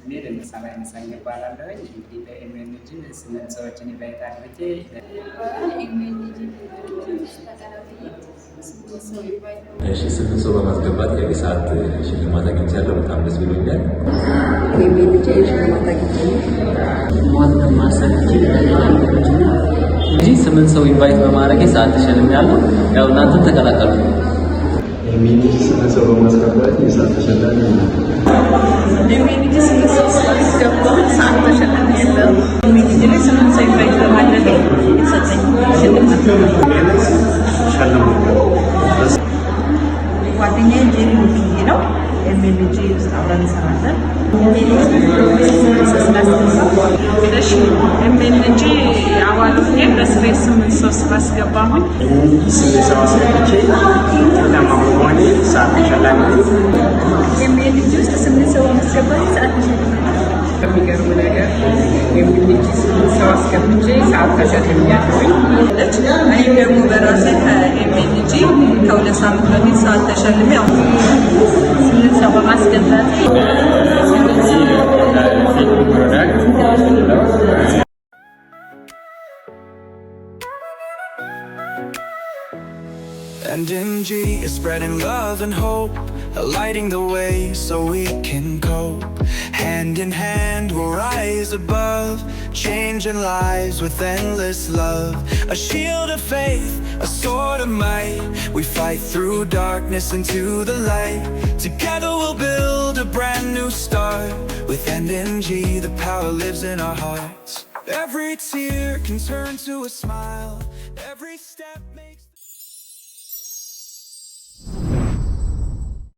ስሜ ለምሳሌ አነሳኝ እባላለሁ። እንግዲህ በኤምኤንጂ 8 ሰዎችን ኢንቫይት አድርጌ እሺ 8 ሰው በማስገባት የሰዓት ሽልማት አግኝቻለሁ። በጣም ደስ ብሎኛል። ኤምኤንጂ ሽልማት እዚህ 8 ሰው ኢንቫይት በማድረግ ሰዓት ተሸልሜያለሁ። ያው እናንተም ተቀላቀሉ። ኤምኤንጂ 8 ሰው በማስገባት የሰዓት ተሸላሚ ነው። ኤምኤንጂ 8 ሰው ስላስገባ ሰዓት ተሸልሜያለሁ። ኤምኤንጂ ላይ 8 ሰው ኢንቫይት በማድረግ የተሰጠኝ ሽልማት ነው። ጓደኛዬ ጄሪ ሙኪዬ ነው። ኤምኤንጂ ውስጥ አብረን እንሰራለን። እሺ ኤምኤንጂ አባል ሆኜ በስሬ 8 ሰው ስላስገባሁኝ 8 ሰው አስገብቼ ውጤታማ በመሆኔ ሰዓት ተሸላሚ ነኝ። ኤምኤንጂ ውስጥ 8 ሰው በማስገባት ሰዓት ተሸልሜያለሁ። የሚገርም ነገር ኤምኤንጂ 8 ሰው አስገብቼ ሰዓት ተሸልሜያለሁኝ። እኔም ደግሞ በራሴ ከኤምኤንጂ ከ2 ሳምንት በፊት ሰዓት ተሸልሜ ያው 8 ሰው በማስገባት NMG is spreading love and hope, lighting the way so we can cope. Hand in hand we'll rise above, changing lives with endless love. A shield of faith, a sword of might, we fight through darkness into the light. Together we'll build a brand new start. With NMG the power lives in our hearts. Every tear can turn to a smile, every step